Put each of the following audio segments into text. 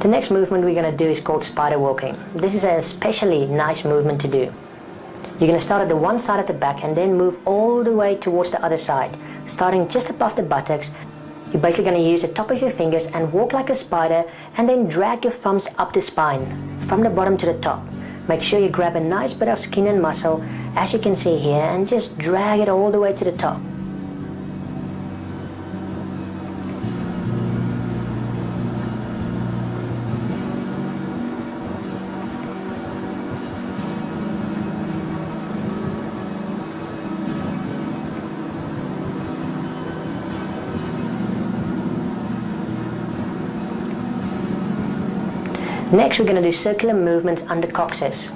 The next movement we're going to do is called spider walking. This is an especially nice movement to do. You're going to start at the one side of the back and then move all the way towards the other side, starting just above the buttocks. You're basically going to use the top of your fingers and walk like a spider, and then drag your thumbs up the spine from the bottom to the top. Make sure you grab a nice bit of skin and muscle, as you can see here, and just drag it all the way to the top. Next, we're going to do circular movements under coccyx.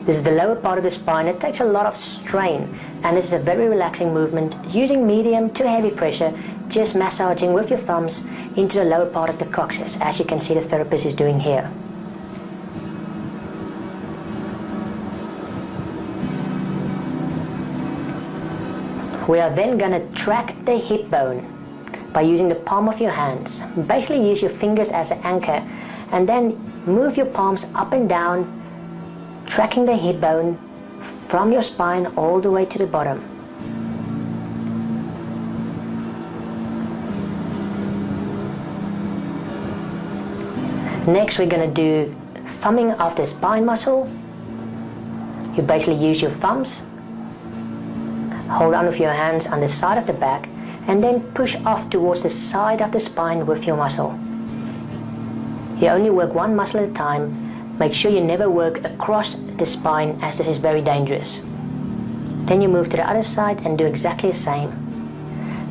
This is the lower part of the spine. It takes a lot of strain, and this is a very relaxing movement using medium to heavy pressure, just massaging with your thumbs into the lower part of the coccyx, as you can see the therapist is doing here. We are then going to track the hip bone by using the palm of your hands. Basically use your fingers as an anchor, and then move your palms up and down, tracking the hip bone from your spine all the way to the bottom. Next, we're going to do thumbing of the spine muscle. You basically use your thumbs, hold on with your hands on the side of the back, and then push off towards the side of the spine with your muscle. You only work one muscle at a time. Make sure you never work across the spine, as this is very dangerous. Then you move to the other side and do exactly the same.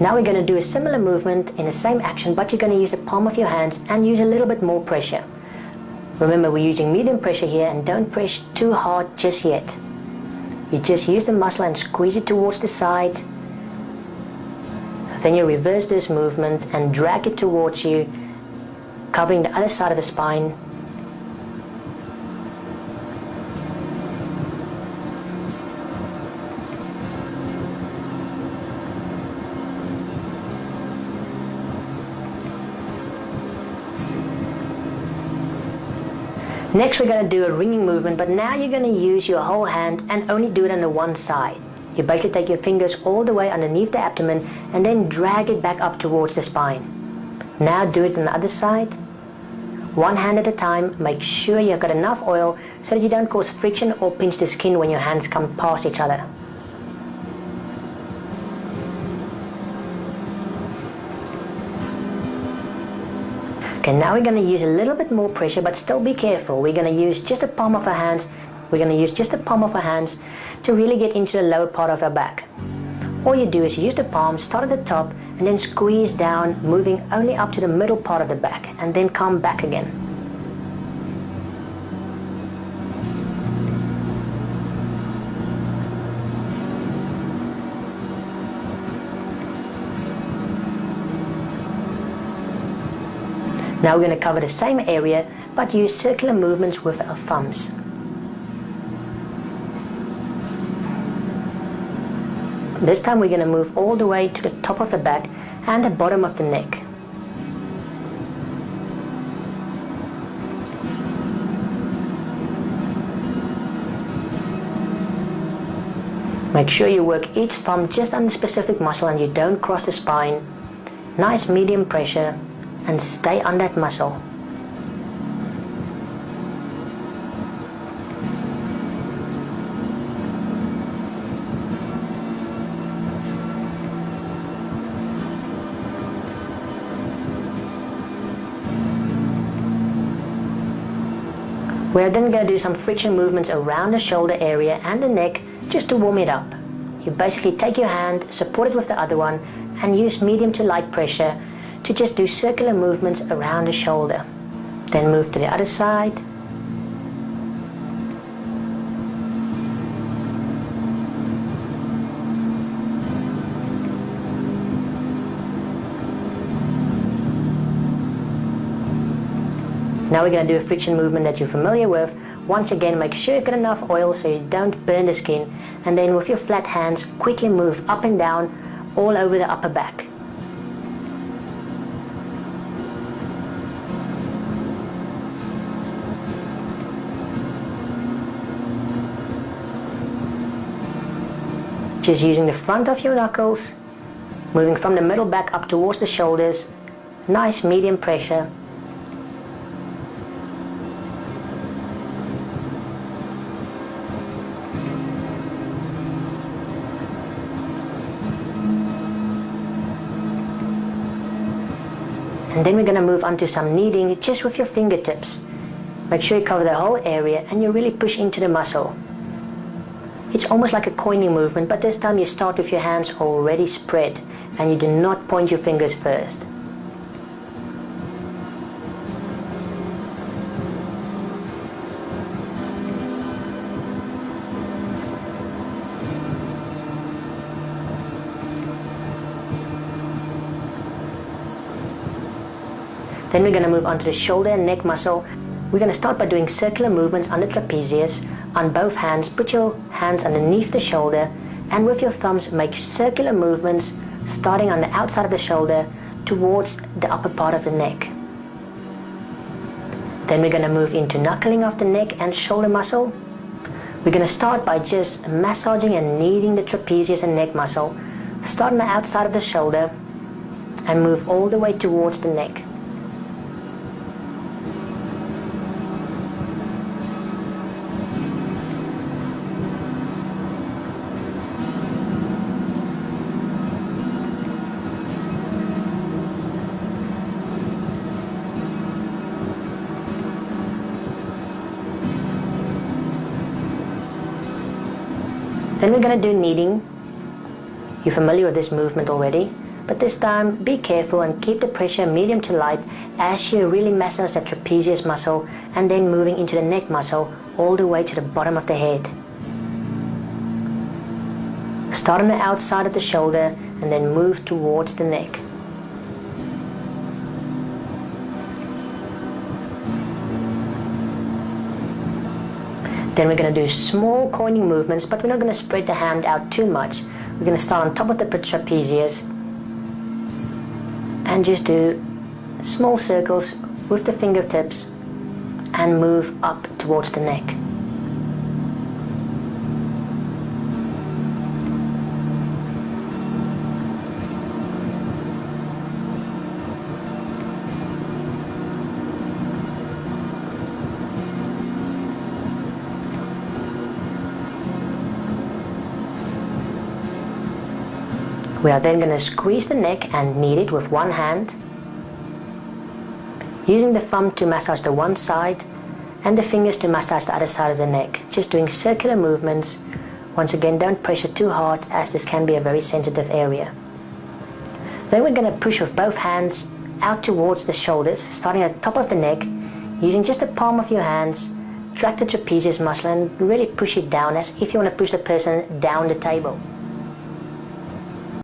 Now we're going to do a similar movement in the same action, but you're going to use the palm of your hands and use a little bit more pressure. Remember, we're using medium pressure here, and don't press too hard just yet. You just use the muscle and squeeze it towards the side. Then you reverse this movement and drag it towards you, covering the other side of the spine. Next, we're going to do a ringing movement, but now you're going to use your whole hand and only do it on the one side. You basically take your fingers all the way underneath the abdomen and then drag it back up towards the spine. Now do it on the other side. One hand at a time. Make sure you've got enough oil so that you don't cause friction or pinch the skin when your hands come past each other. Okay, now we're going to use a little bit more pressure, but still be careful. We're going to use just the palm of our hands. We're going to use just the palm of our hands to really get into the lower part of our back. All you do is use the palm, start at the top, and then squeeze down, moving only up to the middle part of the back, and then come back again. Now we're going to cover the same area, but use circular movements with our thumbs. This time we're going to move all the way to the top of the back and the bottom of the neck. Make sure you work each thumb just on the specific muscle and you don't cross the spine. Nice medium pressure, and stay on that muscle. We're then going to do some friction movements around the shoulder area and the neck just to warm it up. You basically take your hand, support it with the other one, and use medium to light pressure to just do circular movements around the shoulder. Then move to the other side. Now we're going to do a friction movement that you're familiar with. Once again, make sure you've got enough oil so you don't burn the skin, and then with your flat hands, quickly move up and down all over the upper back. Just using the front of your knuckles, moving from the middle back up towards the shoulders, nice medium pressure. And then we're going to move on to some kneading just with your fingertips. Make sure you cover the whole area and you really push into the muscle. It's almost like a coining movement, but this time you start with your hands already spread and you do not point your fingers first. Then we're going to move on to the shoulder and neck muscle. We're going to start by doing circular movements on the trapezius. On both hands, put your hands underneath the shoulder and with your thumbs make circular movements starting on the outside of the shoulder towards the upper part of the neck. Then we're going to move into knuckling of the neck and shoulder muscle. We're going to start by just massaging and kneading the trapezius and neck muscle. Start on the outside of the shoulder and move all the way towards the neck. Then we're going to do kneading. You're familiar with this movement already, but this time be careful and keep the pressure medium to light as you really massage that trapezius muscle and then moving into the neck muscle all the way to the bottom of the head. Start on the outside of the shoulder and then move towards the neck. Then we're going to do small coining movements, but we're not going to spread the hand out too much. We're going to start on top of the trapezius and just do small circles with the fingertips and move up towards the neck. We are then going to squeeze the neck and knead it with one hand, using the thumb to massage the one side and the fingers to massage the other side of the neck, just doing circular movements. Once again, don't pressure too hard as this can be a very sensitive area. Then we're going to push with both hands out towards the shoulders, starting at the top of the neck, using just the palm of your hands, drag the trapezius muscle and really push it down as if you want to push the person down the table.